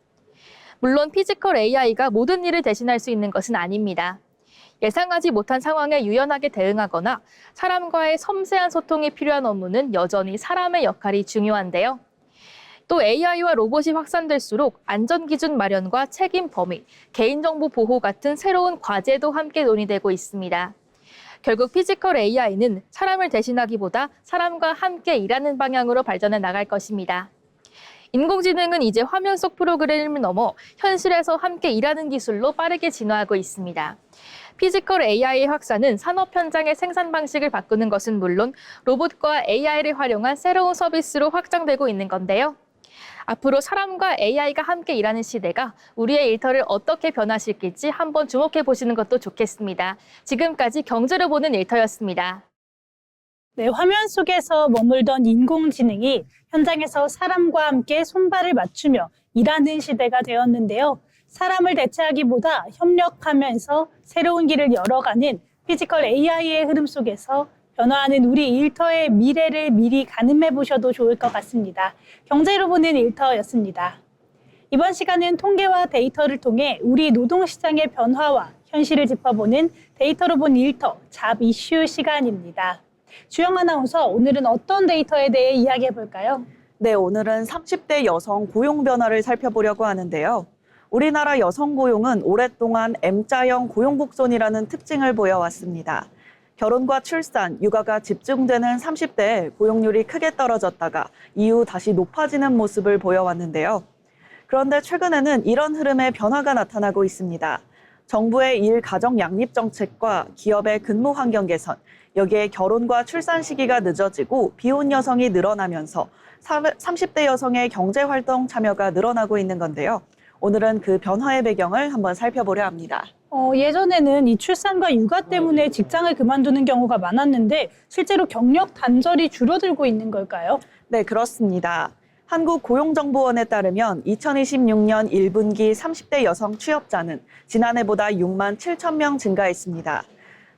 물론 피지컬 AI가 모든 일을 대신할 수 있는 것은 아닙니다. 예상하지 못한 상황에 유연하게 대응하거나 사람과의 섬세한 소통이 필요한 업무는 여전히 사람의 역할이 중요한데요. 또 AI와 로봇이 확산될수록 안전기준 마련과 책임 범위, 개인정보 보호 같은 새로운 과제도 함께 논의되고 있습니다. 결국 피지컬 AI는 사람을 대신하기보다 사람과 함께 일하는 방향으로 발전해 나갈 것입니다. 인공지능은 이제 화면 속 프로그램을 넘어 현실에서 함께 일하는 기술로 빠르게 진화하고 있습니다. 피지컬 AI의 확산은 산업 현장의 생산 방식을 바꾸는 것은 물론 로봇과 AI를 활용한 새로운 서비스로 확장되고 있는 건데요. 앞으로 사람과 AI가 함께 일하는 시대가 우리의 일터를 어떻게 변화시킬지 한번 주목해 보시는 것도 좋겠습니다. 지금까지 경제를 보는 일터였습니다. 네, 화면 속에서 머물던 인공지능이 현장에서 사람과 함께 손발을 맞추며 일하는 시대가 되었는데요. 사람을 대체하기보다 협력하면서 새로운 길을 열어가는 피지컬 AI의 흐름 속에서 변화하는 우리 일터의 미래를 미리 가늠해 보셔도 좋을 것 같습니다. 경제로 보는 일터였습니다. 이번 시간은 통계와 데이터를 통해 우리 노동시장의 변화와 현실을 짚어보는 데이터로 본 일터 잡 이슈 시간입니다. 주영 아나운서, 오늘은 어떤 데이터에 대해 이야기해 볼까요? 네, 오늘은 30대 여성 고용 변화를 살펴보려고 하는데요. 우리나라 여성 고용은 오랫동안 M자형 고용 곡선이라는 특징을 보여왔습니다. 결혼과 출산, 육아가 집중되는 30대에 고용률이 크게 떨어졌다가 이후 다시 높아지는 모습을 보여왔는데요. 그런데 최근에는 이런 흐름에 변화가 나타나고 있습니다. 정부의 일 가정 양립 정책과 기업의 근무 환경 개선, 여기에 결혼과 출산 시기가 늦어지고 비혼 여성이 늘어나면서 30대 여성의 경제활동 참여가 늘어나고 있는 건데요. 오늘은 그 변화의 배경을 한번 살펴보려 합니다. 예전에는 이 출산과 육아 때문에 직장을 그만두는 경우가 많았는데 실제로 경력 단절이 줄어들고 있는 걸까요? 네, 그렇습니다. 한국고용정보원에 따르면 2026년 1분기 30대 여성 취업자는 지난해보다 6만 7천 명 증가했습니다.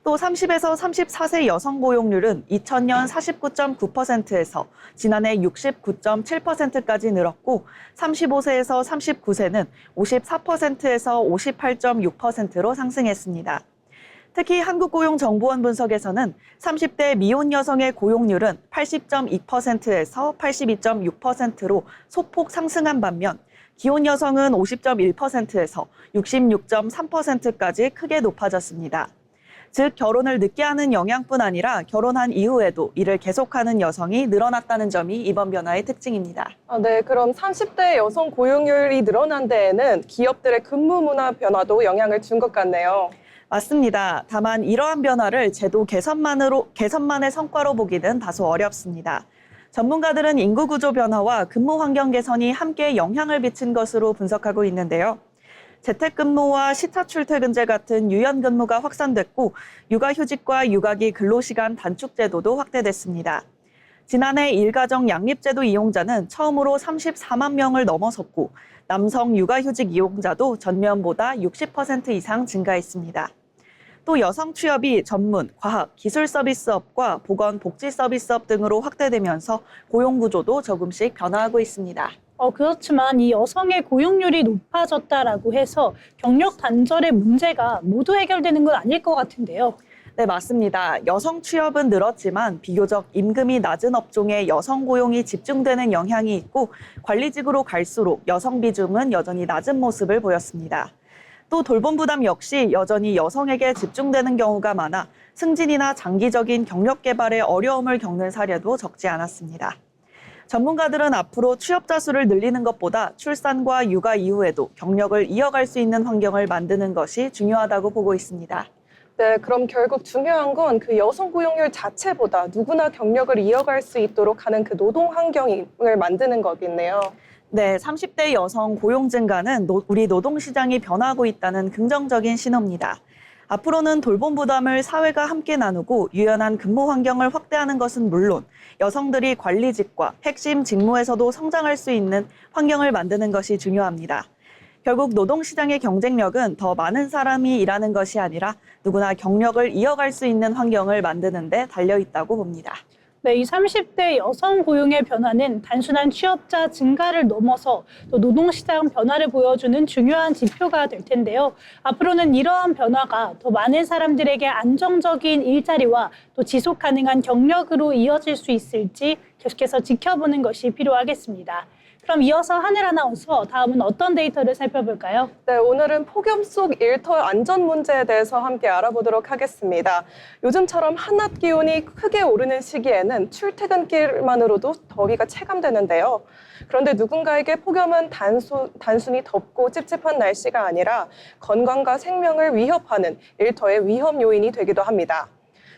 또 30에서 34세 여성 고용률은 2000년 49.9%에서 지난해 69.7%까지 늘었고 35세에서 39세는 54%에서 58.6%로 상승했습니다. 특히 한국고용정보원 분석에서는 30대 미혼 여성의 고용률은 80.2%에서 82.6%로 소폭 상승한 반면 기혼 여성은 50.1%에서 66.3%까지 크게 높아졌습니다. 즉 결혼을 늦게 하는 영향뿐 아니라 결혼한 이후에도 일을 계속하는 여성이 늘어났다는 점이 이번 변화의 특징입니다. 네, 그럼 30대 여성 고용률이 늘어난 데에는 기업들의 근무 문화 변화도 영향을 준 것 같네요. 맞습니다. 다만 이러한 변화를 제도 개선만의 성과로 보기는 다소 어렵습니다. 전문가들은 인구 구조 변화와 근무 환경 개선이 함께 영향을 미친 것으로 분석하고 있는데요. 재택근무와 시차 출퇴근제 같은 유연근무가 확산됐고 육아휴직과 육아기 근로시간 단축 제도도 확대됐습니다. 지난해 일가정 양립제도 이용자는 처음으로 34만 명을 넘어섰고 남성 육아휴직 이용자도 전년보다 60% 이상 증가했습니다. 또 여성 취업이 전문, 과학, 기술 서비스업과 보건, 복지 서비스업 등으로 확대되면서 고용 구조도 조금씩 변화하고 있습니다. 그렇지만 이 여성의 고용률이 높아졌다라고 해서 경력 단절의 문제가 모두 해결되는 건 아닐 것 같은데요. 네, 맞습니다. 여성 취업은 늘었지만 비교적 임금이 낮은 업종에 여성 고용이 집중되는 영향이 있고 관리직으로 갈수록 여성 비중은 여전히 낮은 모습을 보였습니다. 또 돌봄 부담 역시 여전히 여성에게 집중되는 경우가 많아 승진이나 장기적인 경력 개발에 어려움을 겪는 사례도 적지 않았습니다. 전문가들은 앞으로 취업자 수를 늘리는 것보다 출산과 육아 이후에도 경력을 이어갈 수 있는 환경을 만드는 것이 중요하다고 보고 있습니다. 네, 그럼 결국 중요한 건 그 여성 고용률 자체보다 누구나 경력을 이어갈 수 있도록 하는 그 노동 환경을 만드는 거겠네요. 네, 30대 여성 고용 증가는 우리 노동시장이 변하고 있다는 긍정적인 신호입니다. 앞으로는 돌봄 부담을 사회가 함께 나누고 유연한 근무 환경을 확대하는 것은 물론 여성들이 관리직과 핵심 직무에서도 성장할 수 있는 환경을 만드는 것이 중요합니다. 결국 노동시장의 경쟁력은 더 많은 사람이 일하는 것이 아니라 누구나 경력을 이어갈 수 있는 환경을 만드는 데 달려 있다고 봅니다. 네, 이 30대 여성 고용의 변화는 단순한 취업자 증가를 넘어서 또 노동시장 변화를 보여주는 중요한 지표가 될 텐데요. 앞으로는 이러한 변화가 더 많은 사람들에게 안정적인 일자리와 또 지속 가능한 경력으로 이어질 수 있을지 계속해서 지켜보는 것이 필요하겠습니다. 그럼 이어서 하늘 아나운서, 다음은 어떤 데이터를 살펴볼까요? 네, 오늘은 폭염 속 일터 안전 문제에 대해서 함께 알아보도록 하겠습니다. 요즘처럼 한낮 기온이 크게 오르는 시기에는 출퇴근길만으로도 더위가 체감되는데요. 그런데 누군가에게 폭염은 단순히 덥고 찝찝한 날씨가 아니라 건강과 생명을 위협하는 일터의 위험 요인이 되기도 합니다.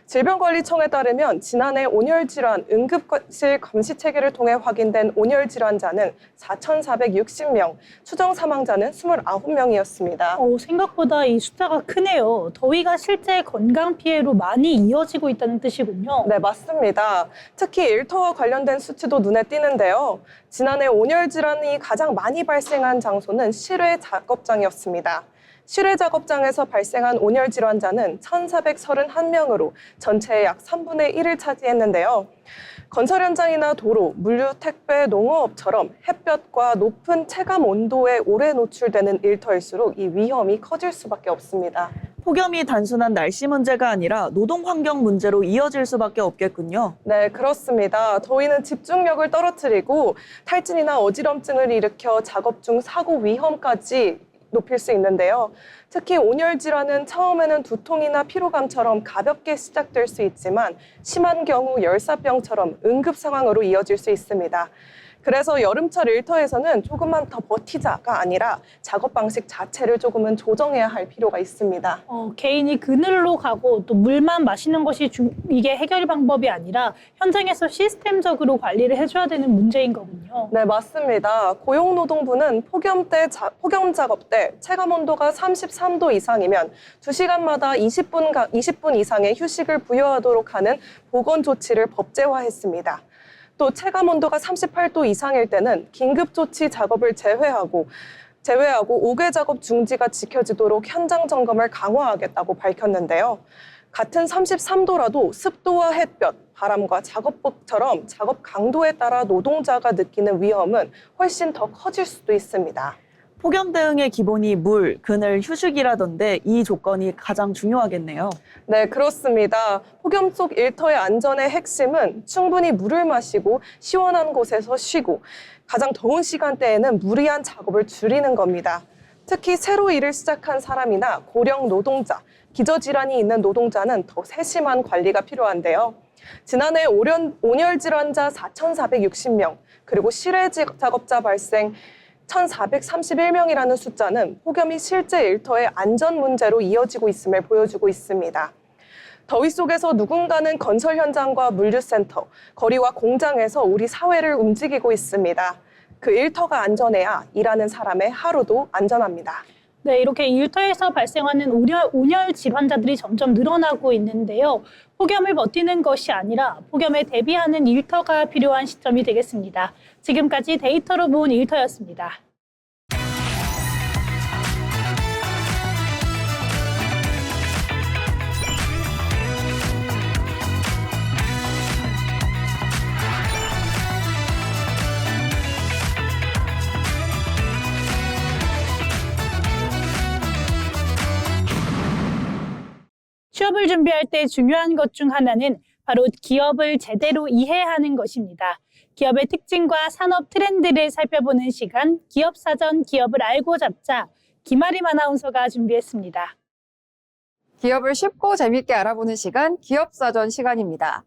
질병관리청에 따르면 지난해 온열질환 응급실 감시체계를 통해 확인된 온열질환자는 4,460명, 추정 사망자는 29명이었습니다. 생각보다 이 숫자가 크네요. 더위가 실제 건강 피해로 많이 이어지고 있다는 뜻이군요. 네, 맞습니다. 특히 일터와 관련된 수치도 눈에 띄는데요. 지난해 온열질환이 가장 많이 발생한 장소는 실외 작업장이었습니다. 실외 작업장에서 발생한 온열 질환자는 1,431명으로 전체의 약 3분의 1을 차지했는데요. 건설 현장이나 도로, 물류, 택배, 농어업처럼 햇볕과 높은 체감 온도에 오래 노출되는 일터일수록 이 위험이 커질 수밖에 없습니다. 폭염이 단순한 날씨 문제가 아니라 노동 환경 문제로 이어질 수밖에 없겠군요. 네, 그렇습니다. 더위는 집중력을 떨어뜨리고 탈진이나 어지럼증을 일으켜 작업 중 사고 위험까지 높일 수 있는데요. 특히 온열 질환은 처음에는 두통이나 피로감처럼 가볍게 시작될 수 있지만 심한 경우 열사병처럼 응급 상황으로 이어질 수 있습니다. 그래서 여름철 일터에서는 조금만 더 버티자가 아니라 작업 방식 자체를 조금은 조정해야 할 필요가 있습니다. 개인이 그늘로 가고 또 물만 마시는 것이 이게 해결 방법이 아니라 현장에서 시스템적으로 관리를 해줘야 되는 문제인 거군요. 네, 맞습니다. 고용노동부는 폭염 작업 때 체감 온도가 33도 이상이면 2시간마다 20분 이상의 휴식을 부여하도록 하는 보건 조치를 법제화했습니다. 또 체감 온도가 38도 이상일 때는 긴급조치 작업을 제외하고 5개 작업 중지가 지켜지도록 현장 점검을 강화하겠다고 밝혔는데요. 같은 33도라도 습도와 햇볕, 바람과 작업복처럼 작업 강도에 따라 노동자가 느끼는 위험은 훨씬 더 커질 수도 있습니다. 폭염 대응의 기본이 물, 그늘, 휴식이라던데 이 조건이 가장 중요하겠네요. 네, 그렇습니다. 폭염 속 일터의 안전의 핵심은 충분히 물을 마시고 시원한 곳에서 쉬고 가장 더운 시간대에는 무리한 작업을 줄이는 겁니다. 특히 새로 일을 시작한 사람이나 고령 노동자, 기저질환이 있는 노동자는 더 세심한 관리가 필요한데요. 지난해 온열 질환자 4,460명, 그리고 실외 작업자 발생 1,431명이라는 숫자는 폭염이 실제 일터의 안전 문제로 이어지고 있음을 보여주고 있습니다. 더위 속에서 누군가는 건설 현장과 물류센터, 거리와 공장에서 우리 사회를 움직이고 있습니다. 그 일터가 안전해야 일하는 사람의 하루도 안전합니다. 네, 이렇게 일터에서 발생하는 온열 질환자들이 점점 늘어나고 있는데요. 폭염을 버티는 것이 아니라 폭염에 대비하는 일터가 필요한 시점이 되겠습니다. 지금까지 데이터로 모은 일터였습니다. 취업을 준비할 때 중요한 것 중 하나는 바로 기업을 제대로 이해하는 것입니다. 기업의 특징과 산업 트렌드를 살펴보는 시간, 기업사전 기업을 알고 잡자, 김아림 아나운서가 준비했습니다. 기업을 쉽고 재밌게 알아보는 시간, 기업사전 시간입니다.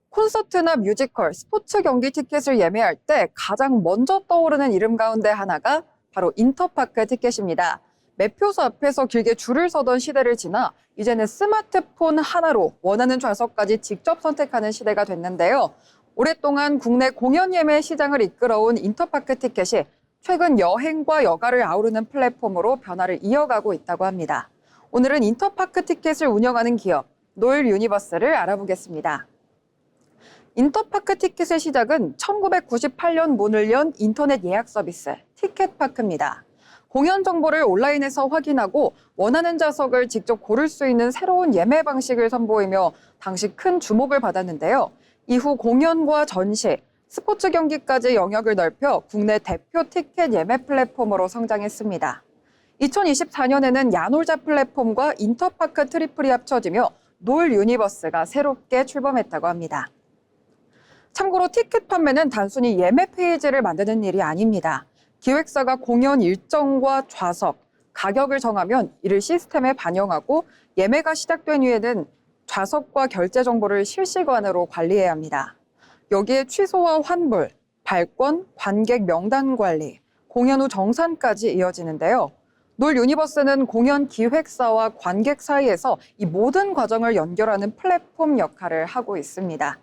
콘서트나 뮤지컬, 스포츠 경기 티켓을 예매할 때 가장 먼저 떠오르는 이름 가운데 하나가 바로 인터파크 티켓입니다. 매표소 앞에서 길게 줄을 서던 시대를 지나 이제는 스마트폰 하나로 원하는 좌석까지 직접 선택하는 시대가 됐는데요. 오랫동안 국내 공연 예매 시장을 이끌어온 인터파크 티켓이 최근 여행과 여가를 아우르는 플랫폼으로 변화를 이어가고 있다고 합니다. 오늘은 인터파크 티켓을 운영하는 기업, 놀 유니버스를 알아보겠습니다. 인터파크 티켓의 시작은 1998년 문을 연 인터넷 예약 서비스 티켓파크입니다. 공연 정보를 온라인에서 확인하고 원하는 좌석을 직접 고를 수 있는 새로운 예매 방식을 선보이며 당시 큰 주목을 받았는데요. 이후 공연과 전시, 스포츠 경기까지 영역을 넓혀 국내 대표 티켓 예매 플랫폼으로 성장했습니다. 2024년에는 야놀자 플랫폼과 인터파크 트리플이 합쳐지며 놀 유니버스가 새롭게 출범했다고 합니다. 참고로 티켓 판매는 단순히 예매 페이지를 만드는 일이 아닙니다. 기획사가 공연 일정과 좌석, 가격을 정하면 이를 시스템에 반영하고 예매가 시작된 후에는 좌석과 결제 정보를 실시간으로 관리해야 합니다. 여기에 취소와 환불, 발권, 관객 명단 관리, 공연 후 정산까지 이어지는데요. 놀 유니버스는 공연 기획사와 관객 사이에서 이 모든 과정을 연결하는 플랫폼 역할을 하고 있습니다.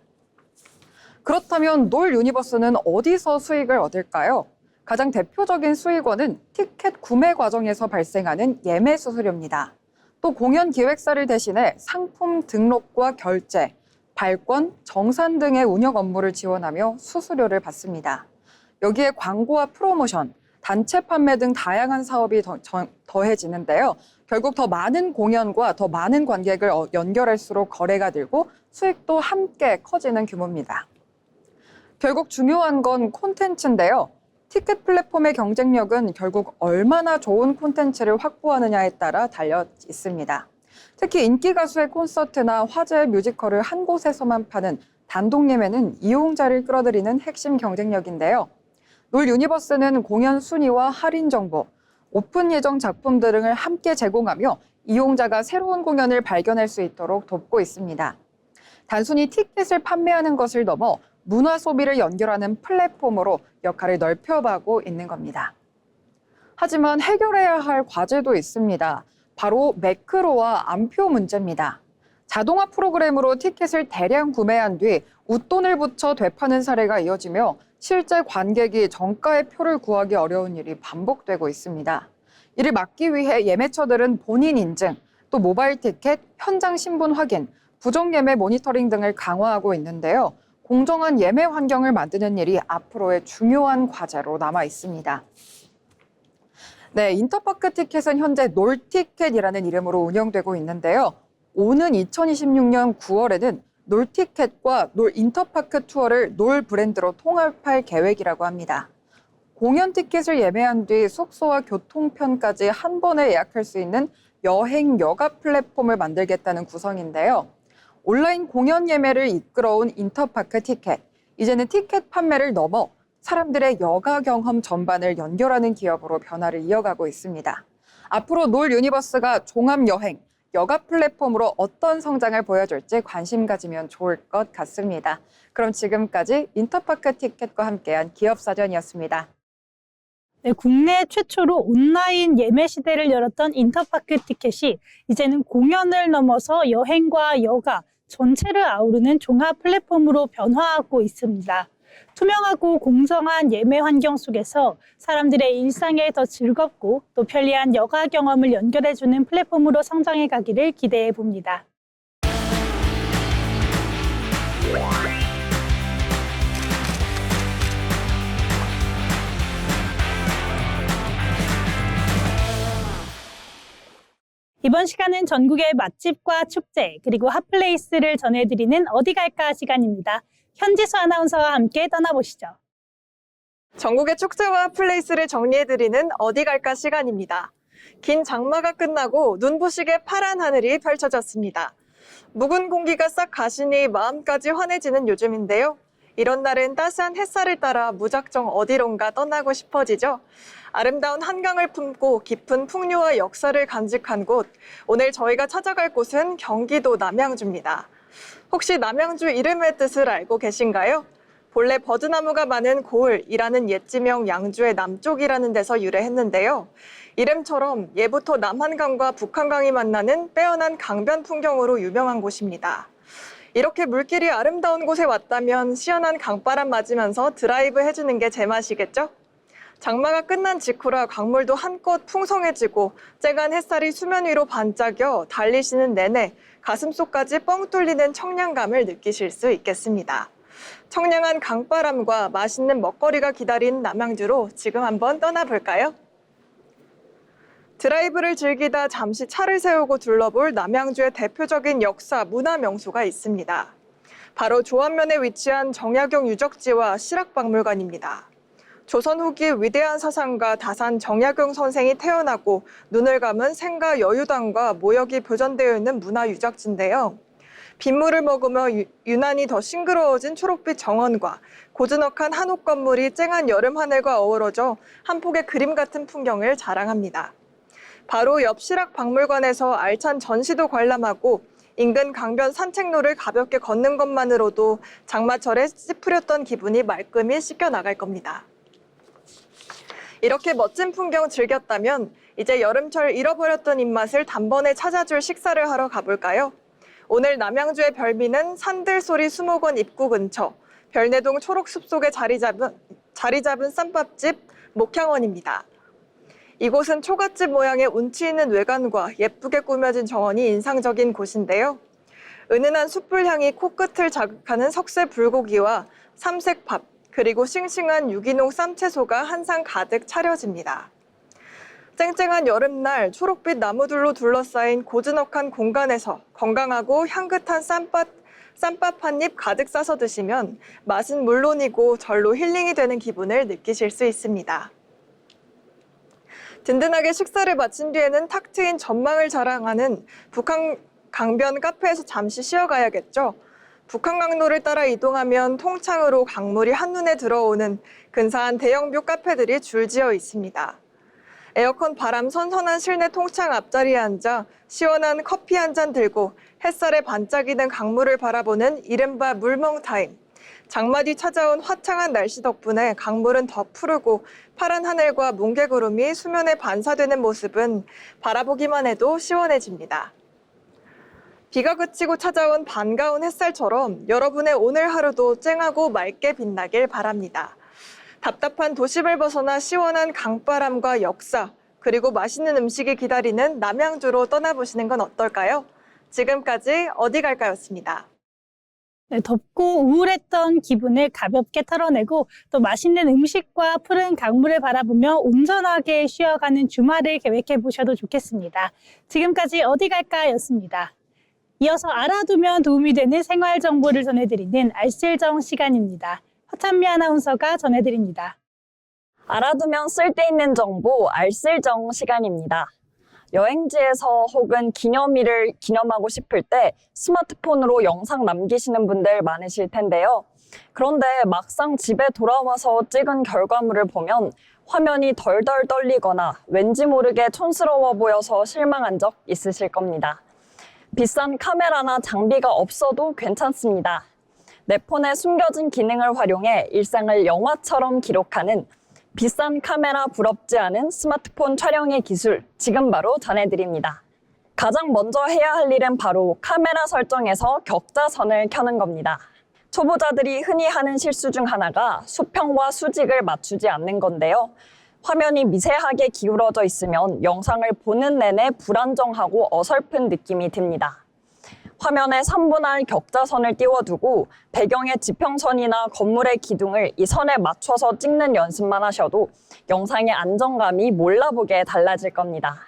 그렇다면 놀 유니버스는 어디서 수익을 얻을까요? 가장 대표적인 수익원은 티켓 구매 과정에서 발생하는 예매 수수료입니다. 또 공연 기획사를 대신해 상품 등록과 결제, 발권, 정산 등의 운영 업무를 지원하며 수수료를 받습니다. 여기에 광고와 프로모션, 단체 판매 등 다양한 사업이 더해지는데요. 결국 더 많은 공연과 더 많은 관객을 연결할수록 거래가 늘고 수익도 함께 커지는 규모입니다. 결국 중요한 건 콘텐츠인데요. 티켓 플랫폼의 경쟁력은 결국 얼마나 좋은 콘텐츠를 확보하느냐에 따라 달려 있습니다. 특히 인기 가수의 콘서트나 화제의 뮤지컬을 한 곳에서만 파는 단독 예매는 이용자를 끌어들이는 핵심 경쟁력인데요. 놀 유니버스는 공연 순위와 할인 정보, 오픈 예정 작품 등을 함께 제공하며 이용자가 새로운 공연을 발견할 수 있도록 돕고 있습니다. 단순히 티켓을 판매하는 것을 넘어 문화 소비를 연결하는 플랫폼으로 역할을 넓혀가고 있는 겁니다. 하지만 해결해야 할 과제도 있습니다. 바로 매크로와 암표 문제입니다. 자동화 프로그램으로 티켓을 대량 구매한 뒤 웃돈을 붙여 되파는 사례가 이어지며 실제 관객이 정가의 표를 구하기 어려운 일이 반복되고 있습니다. 이를 막기 위해 예매처들은 본인 인증, 또 모바일 티켓, 현장 신분 확인, 부정 예매 모니터링 등을 강화하고 있는데요. 공정한 예매 환경을 만드는 일이 앞으로의 중요한 과제로 남아 있습니다. 네, 인터파크 티켓은 현재 놀티켓이라는 이름으로 운영되고 있는데요. 오는 2026년 9월에는 놀티켓과 놀인터파크 투어를 놀 브랜드로 통합할 계획이라고 합니다. 공연 티켓을 예매한 뒤 숙소와 교통편까지 한 번에 예약할 수 있는 여행 여가 플랫폼을 만들겠다는 구성인데요. 온라인 공연 예매를 이끌어온 인터파크 티켓, 이제는 티켓 판매를 넘어 사람들의 여가 경험 전반을 연결하는 기업으로 변화를 이어가고 있습니다. 앞으로 놀 유니버스가 종합 여행, 여가 플랫폼으로 어떤 성장을 보여줄지 관심 가지면 좋을 것 같습니다. 그럼 지금까지 인터파크 티켓과 함께한 기업사전이었습니다. 네, 국내 최초로 온라인 예매 시대를 열었던 인터파크 티켓이 이제는 공연을 넘어서 여행과 여가 전체를 아우르는 종합 플랫폼으로 변화하고 있습니다. 투명하고 공정한 예매 환경 속에서 사람들의 일상에 더 즐겁고 또 편리한 여가 경험을 연결해주는 플랫폼으로 성장해 가기를 기대해 봅니다. 이번 시간은 전국의 맛집과 축제 그리고 핫플레이스를 전해드리는 어디 갈까 시간입니다. 현지수 아나운서와 함께 떠나보시죠. 전국의 축제와 플레이스를 정리해드리는 어디 갈까 시간입니다. 긴 장마가 끝나고 눈부시게 파란 하늘이 펼쳐졌습니다. 묵은 공기가 싹 가시니 마음까지 환해지는 요즘인데요. 이런 날은 따스한 햇살을 따라 무작정 어디론가 떠나고 싶어지죠. 아름다운 한강을 품고 깊은 풍류와 역사를 간직한 곳, 오늘 저희가 찾아갈 곳은 경기도 남양주입니다. 혹시 남양주 이름의 뜻을 알고 계신가요? 본래 버드나무가 많은 고을이라는 옛지명 양주의 남쪽이라는 데서 유래했는데요. 이름처럼 예부터 남한강과 북한강이 만나는 빼어난 강변 풍경으로 유명한 곳입니다. 이렇게 물길이 아름다운 곳에 왔다면 시원한 강바람 맞으면서 드라이브 해주는 게 제맛이겠죠? 장마가 끝난 직후라 강물도 한껏 풍성해지고 쨍한 햇살이 수면 위로 반짝여 달리시는 내내 가슴속까지 뻥 뚫리는 청량감을 느끼실 수 있겠습니다. 청량한 강바람과 맛있는 먹거리가 기다린 남양주로 지금 한번 떠나볼까요? 드라이브를 즐기다 잠시 차를 세우고 둘러볼 남양주의 대표적인 역사 문화 명소가 있습니다. 바로 조안면에 위치한 정약용 유적지와 실학박물관입니다. 조선 후기 위대한 사상가 다산 정약용 선생이 태어나고 눈을 감은 생가 여유당과 모역이 보존되어 있는 문화유적지인데요. 빗물을 먹으며 유난히 더 싱그러워진 초록빛 정원과 고즈넉한 한옥 건물이 쨍한 여름 하늘과 어우러져 한 폭의 그림 같은 풍경을 자랑합니다. 바로 옆 실학박물관에서 알찬 전시도 관람하고 인근 강변 산책로를 가볍게 걷는 것만으로도 장마철에 찌푸렸던 기분이 말끔히 씻겨나갈 겁니다. 이렇게 멋진 풍경 즐겼다면 이제 여름철 잃어버렸던 입맛을 단번에 찾아줄 식사를 하러 가볼까요? 오늘 남양주의 별미는 산들소리 수목원 입구 근처 별내동 초록숲속에 자리 잡은 쌈밥집 목향원입니다. 이곳은 초가집 모양의 운치 있는 외관과 예쁘게 꾸며진 정원이 인상적인 곳인데요. 은은한 숯불 향이 코끝을 자극하는 석쇠 불고기와 삼색밥, 그리고 싱싱한 유기농 쌈채소가 한 상 가득 차려집니다. 쨍쨍한 여름날 초록빛 나무들로 둘러싸인 고즈넉한 공간에서 건강하고 향긋한 쌈밥 한 입 가득 싸서 드시면 맛은 물론이고 절로 힐링이 되는 기분을 느끼실 수 있습니다. 든든하게 식사를 마친 뒤에는 탁 트인 전망을 자랑하는 북한 강변 카페에서 잠시 쉬어가야겠죠. 북한강로를 따라 이동하면 통창으로 강물이 한눈에 들어오는 근사한 대형뷰 카페들이 줄지어 있습니다. 에어컨 바람 선선한 실내 통창 앞자리에 앉아 시원한 커피 한 잔 들고 햇살에 반짝이는 강물을 바라보는 이른바 물멍타임. 장마 뒤 찾아온 화창한 날씨 덕분에 강물은 더 푸르고 파란 하늘과 뭉게구름이 수면에 반사되는 모습은 바라보기만 해도 시원해집니다. 비가 그치고 찾아온 반가운 햇살처럼 여러분의 오늘 하루도 쨍하고 맑게 빛나길 바랍니다. 답답한 도심을 벗어나 시원한 강바람과 역사, 그리고 맛있는 음식이 기다리는 남양주로 떠나보시는 건 어떨까요? 지금까지 어디 갈까였습니다. 네, 덥고 우울했던 기분을 가볍게 털어내고 또 맛있는 음식과 푸른 강물을 바라보며 온전하게 쉬어가는 주말을 계획해 보셔도 좋겠습니다. 지금까지 어디 갈까였습니다. 이어서 알아두면 도움이 되는 생활 정보를 전해드리는 알쓸정 시간입니다. 허찬미 아나운서가 전해드립니다. 알아두면 쓸데있는 정보 알쓸정 시간입니다. 여행지에서 혹은 기념일을 기념하고 싶을 때 스마트폰으로 영상 남기시는 분들 많으실 텐데요. 그런데 막상 집에 돌아와서 찍은 결과물을 보면 화면이 덜덜 떨리거나 왠지 모르게 촌스러워 보여서 실망한 적 있으실 겁니다. 비싼 카메라나 장비가 없어도 괜찮습니다. 내 폰에 숨겨진 기능을 활용해 일상을 영화처럼 기록하는 비싼 카메라 부럽지 않은 스마트폰 촬영의 기술 지금 바로 전해드립니다. 가장 먼저 해야 할 일은 바로 카메라 설정에서 격자선을 켜는 겁니다. 초보자들이 흔히 하는 실수 중 하나가 수평과 수직을 맞추지 않는 건데요. 화면이 미세하게 기울어져 있으면 영상을 보는 내내 불안정하고 어설픈 느낌이 듭니다. 화면에 3분할 격자선을 띄워두고 배경의 지평선이나 건물의 기둥을 이 선에 맞춰서 찍는 연습만 하셔도 영상의 안정감이 몰라보게 달라질 겁니다.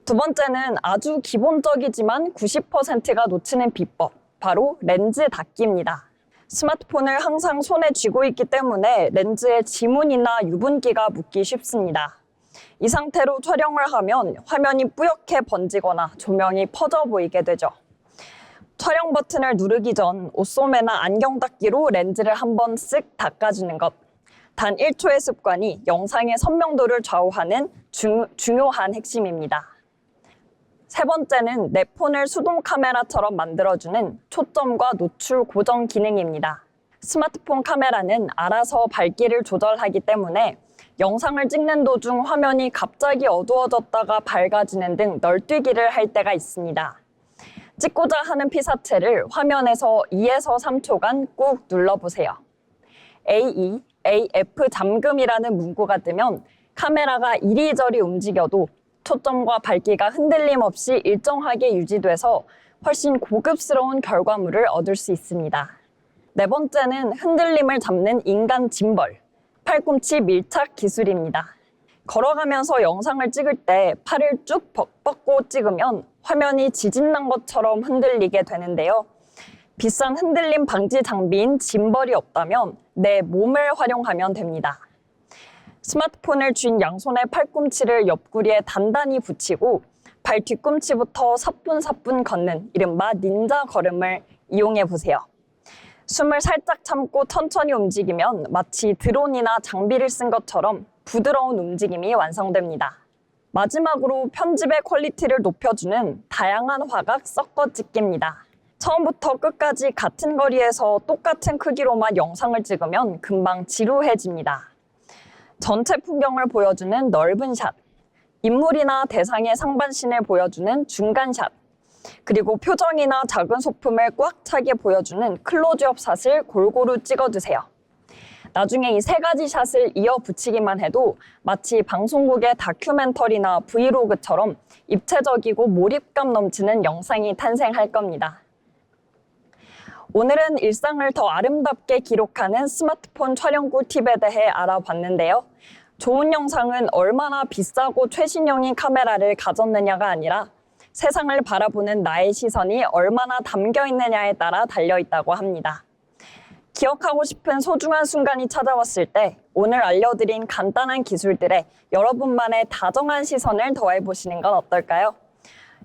두 번째는 아주 기본적이지만 90%가 놓치는 비법, 바로 렌즈 닫기입니다. 스마트폰을 항상 손에 쥐고 있기 때문에 렌즈에 지문이나 유분기가 묻기 쉽습니다. 이 상태로 촬영을 하면 화면이 뿌옇게 번지거나 조명이 퍼져 보이게 되죠. 촬영 버튼을 누르기 전 옷소매나 안경 닦기로 렌즈를 한번 쓱 닦아주는 것. 단 1초의 습관이 영상의 선명도를 좌우하는 중요한 핵심입니다. 세 번째는 내 폰을 수동 카메라처럼 만들어주는 초점과 노출 고정 기능입니다. 스마트폰 카메라는 알아서 밝기를 조절하기 때문에 영상을 찍는 도중 화면이 갑자기 어두워졌다가 밝아지는 등 널뛰기를 할 때가 있습니다. 찍고자 하는 피사체를 화면에서 2에서 3초간 꾹 눌러보세요. AE, AF 잠금이라는 문구가 뜨면 카메라가 이리저리 움직여도 초점과 밝기가 흔들림 없이 일정하게 유지돼서 훨씬 고급스러운 결과물을 얻을 수 있습니다. 네 번째는 흔들림을 잡는 인간 짐벌, 팔꿈치 밀착 기술입니다. 걸어가면서 영상을 찍을 때 팔을 쭉 뻗고 찍으면 화면이 지진난 것처럼 흔들리게 되는데요. 비싼 흔들림 방지 장비인 짐벌이 없다면 내 몸을 활용하면 됩니다. 스마트폰을 쥔 양손의 팔꿈치를 옆구리에 단단히 붙이고 발 뒤꿈치부터 사뿐사뿐 걷는 이른바 닌자 걸음을 이용해 보세요. 숨을 살짝 참고 천천히 움직이면 마치 드론이나 장비를 쓴 것처럼 부드러운 움직임이 완성됩니다. 마지막으로 편집의 퀄리티를 높여주는 다양한 화각 섞어 찍기입니다. 처음부터 끝까지 같은 거리에서 똑같은 크기로만 영상을 찍으면 금방 지루해집니다. 전체 풍경을 보여주는 넓은 샷, 인물이나 대상의 상반신을 보여주는 중간 샷, 그리고 표정이나 작은 소품을 꽉 차게 보여주는 클로즈업 샷을 골고루 찍어주세요. 나중에 이 세 가지 샷을 이어 붙이기만 해도 마치 방송국의 다큐멘터리나 브이로그처럼 입체적이고 몰입감 넘치는 영상이 탄생할 겁니다. 오늘은 일상을 더 아름답게 기록하는 스마트폰 촬영 꿀팁에 대해 알아봤는데요. 좋은 영상은 얼마나 비싸고 최신형인 카메라를 가졌느냐가 아니라 세상을 바라보는 나의 시선이 얼마나 담겨 있느냐에 따라 달려 있다고 합니다. 기억하고 싶은 소중한 순간이 찾아왔을 때 오늘 알려드린 간단한 기술들에 여러분만의 다정한 시선을 더해보시는 건 어떨까요?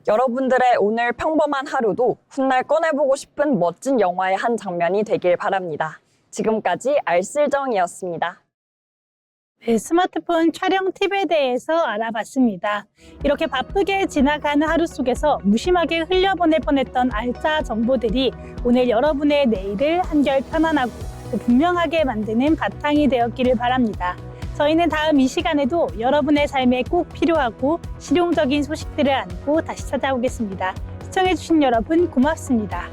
여러분들의 오늘 평범한 하루도 훗날 꺼내보고 싶은 멋진 영화의 한 장면이 되길 바랍니다. 지금까지 알쓸정이었습니다. 네, 스마트폰 촬영 팁에 대해서 알아봤습니다. 이렇게 바쁘게 지나가는 하루 속에서 무심하게 흘려보낼 뻔했던 알짜 정보들이 오늘 여러분의 내일을 한결 편안하고 또 분명하게 만드는 바탕이 되었기를 바랍니다. 저희는 다음 이 시간에도 여러분의 삶에 꼭 필요하고 실용적인 소식들을 안고 다시 찾아오겠습니다. 시청해주신 여러분 고맙습니다.